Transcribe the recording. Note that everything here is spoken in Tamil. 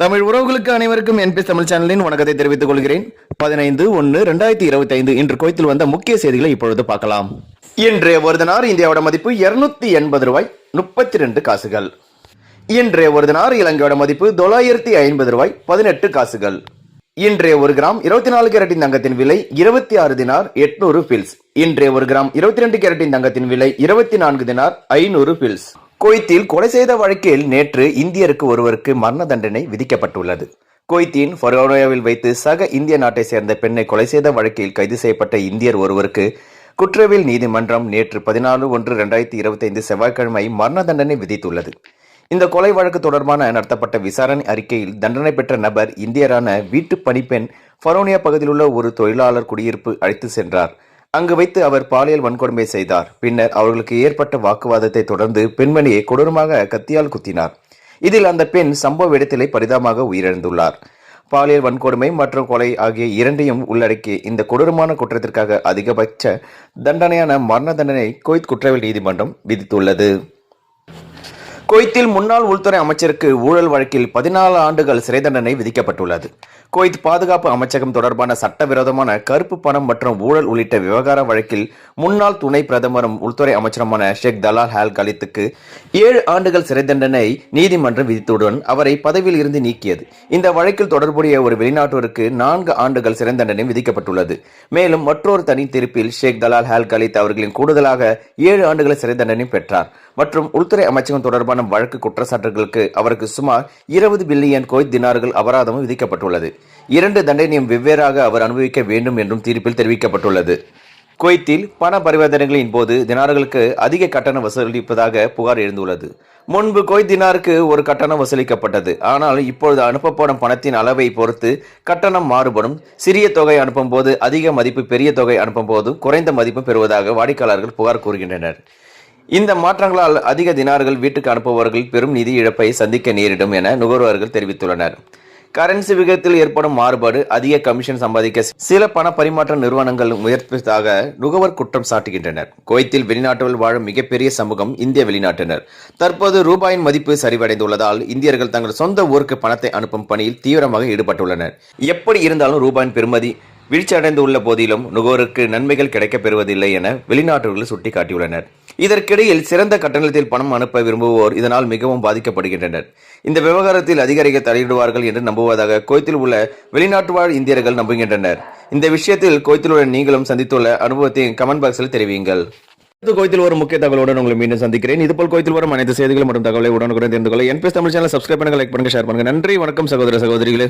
தமிழ் உறவுகளுக்கு அனைவருக்கும் என்பிஎஸ் தமிழ் சேனலின் வணக்கத்தை தெரிவித்துக் கொள்கிறேன். 15/1/2025 இன்று குவைத்தில் வந்த முக்கிய செய்திகளை இப்பொழுது பார்க்கலாம். இன்றைய ஒரு தினார் இந்தியாவோட மதிப்பு 280 ரூபாய் 32 காசுகள். இன்றைய ஒரு தினார் இலங்கையோட மதிப்பு 950 ரூபாய் 18 காசுகள். இன்றைய ஒரு கிராம் 24 கேரட்டின் தங்கத்தின் விலை 26 தினார் 800 பில்ஸ். இன்றைய ஒரு கிராம் 22 கேரட்டின் தங்கத்தின் விலை 24 தினார் 500 பில்ஸ். குவைத்தில் கொலை செய்த வழக்கில் நேற்று இந்தியருக்கு ஒருவருக்கு மரண தண்டனை விதிக்கப்பட்டுள்ளது. குவைத்தின் ஃபரோனியாவில் வைத்து சக இந்திய நாட்டை சேர்ந்த பெண்ணை கொலை செய்த வழக்கில் கைது செய்யப்பட்ட இந்தியர் ஒருவருக்கு குற்றவியல் நீதிமன்றம் நேற்று 14/1/2025 செவ்வாய்க்கிழமை மரண தண்டனை விதித்துள்ளது. இந்த கொலை வழக்கு தொடர்பான நடத்தப்பட்ட விசாரணை அறிக்கையில் தண்டனை பெற்ற நபர் இந்தியரான வீட்டு பணிப்பெண் ஃபரோனியா பகுதியில் உள்ள ஒரு தொழிலாளர் குடியிருப்பு அழைத்து சென்றார். அங்கு வைத்து அவர் பாலியல் வன்கொடுமை செய்தார். பின்னர் அவர்களுக்கு ஏற்பட்ட வாக்குவாதத்தை தொடர்ந்து பெண்மணியை கொடூரமாக கத்தியால் குத்தினார். இதில் அந்த பெண் சம்பவ இடத்திலே பரிதாபமாக உயிரிழந்துள்ளார். பாலியல் வன்கொடுமை மற்றும் கொலை ஆகிய இரண்டையும் உள்ளடக்கிய இந்த கொடூரமான குற்றத்திற்காக அதிகபட்ச தண்டனையான மரண தண்டனை குவைத் குற்றவியல் நீதிமன்றம் விதித்துள்ளது. குவைத்தில் முன்னாள் உள்துறை அமைச்சருக்கு ஊழல் வழக்கில் 14 ஆண்டுகள் சிறை தண்டனை விதிக்கப்பட்டுள்ளது. குவைத் பாதுகாப்பு அமைச்சகம் தொடர்பான சட்டவிரோதமான கருப்பு பணம் மற்றும் ஊழல் உள்ளிட்ட விவகார வழக்கில் முன்னாள் துணை பிரதமரும் உள்துறை அமைச்சருமான ஷேக் தலால் அல் கலீத்துக்கு 7 ஆண்டுகள் சிறை தண்டனை நீதிமன்றம் விதித்ததுடன் அவரை பதவியில் இருந்து நீக்கியது. இந்த வழக்கில் தொடர்புடைய ஒரு வெளிநாட்டோருக்கு 4 ஆண்டுகள் சிறை தண்டனை விதிக்கப்பட்டுள்ளது. மேலும் மற்றொரு தனி தீர்ப்பில் ஷேக் தலால் அல் கலீத் அவர்களின் கூடுதலாக 7 ஆண்டுகள் சிறை தண்டனை பெற்றார். மற்றும் உள்துறை அமைச்சகம் தொடர்பான வழக்கு குற்றச்சாட்டுகளுக்கு அவருக்கு சுமார் 20 பில்லியன் குவைத் தினார்கள் அபராதமும் விதிக்கப்பட்டுள்ளது. 2 தண்டனையும் வெவ்வேறாக அவர் அனுபவிக்க வேண்டும் என்றும் தீர்ப்பில் தெரிவிக்கப்பட்டுள்ளது. குவைத்தில் பண பரிவர்த்தனைகளின் போது தினார்களுக்கு அதிக கட்டணம் வசூலிப்பதாக புகார் எழுந்துள்ளது. முன்பு குவைத் தினாருக்கு ஒரு கட்டணம் வசூலிக்கப்பட்டது. ஆனால் இப்பொழுது அனுப்பப்படும் பணத்தின் அளவை பொறுத்து கட்டணம் மாறுபடும். சிறிய தொகை அனுப்பும் போது அதிக மதிப்பு, பெரிய தொகை அனுப்பும் போது குறைந்த மதிப்பு பெறுவதாக வாடிக்கையாளர்கள் புகார் கூறுகின்றனர். இந்த மாற்றங்களால் அதிக தினார்கள் வீட்டுக்கு அனுப்புபவர்கள் பெரும் நிதி இழப்பை சந்திக்க நேரிடும் என நுகர்வோர்கள் தெரிவித்துள்ளனர். கரன்சி விகிதத்தில் ஏற்படும் மாறுபாடு அதிக கமிஷன் சம்பாதிக்க சில பண பரிமாற்ற நிறுவனங்கள் முயற்சிப்பதாக நுகர்வோர் குற்றம் சாட்டுகின்றனர். குவைத்தில் வெளிநாட்டில் வாழும் மிகப்பெரிய சமூகம் இந்திய வெளிநாட்டினர். தற்போது ரூபாயின் மதிப்பு சரிவடைந்துள்ளதால் இந்தியர்கள் தங்கள் சொந்த ஊருக்கு பணத்தை அனுப்பும் பணியில் தீவிரமாக ஈடுபட்டுள்ளனர். எப்படி இருந்தாலும் ரூபாயின் பெறுமதி வீழ்ச்சியடைந்துள்ள போதிலும் நுகர்வோருக்கு நன்மைகள் கிடைக்கப் பெறுவதில்லை என வெளிநாட்டவர்கள் சுட்டிக்காட்டியுள்ளனர். இதற்கிடையில் சிறந்த கட்டணத்தில் பணம் அனுப்ப விரும்புவோர் இதனால் மிகவும் பாதிக்கப்படுகின்றனர். இந்த விவகாரத்தில் அதிகாரிகள் தலையிடுவார்கள் என்று நம்புவதாக குவைத்தில் உள்ள வெளிநாட்டு வாழ் இந்தியர்கள் நம்புகின்றனர். இந்த விஷயத்தில் குவைத்தில் உள்ள நீங்களும் சந்தித்துள்ள அனுபவத்தை கமெண்ட் பாக்ஸில் தெரிவியுங்கள். குவைத்தில் ஒரு முக்கிய தகவலுடன் உங்களை மீண்டும் சந்திக்கிறேன். இதுபோல் குவைத்தில் வரும் அனைத்து செய்திகள் மற்றும் தகவலை உடனுக்குடன் தெரிந்து கொள்ள என்பிஎஸ் தமிழ் சேனல் சப்ஸ்கிரைப் பண்ணுங்க, லைக் பண்ணுங்க, ஷேர் பண்ணுங்க. நன்றி, வணக்கம் சகோதர சகோதரிகளே.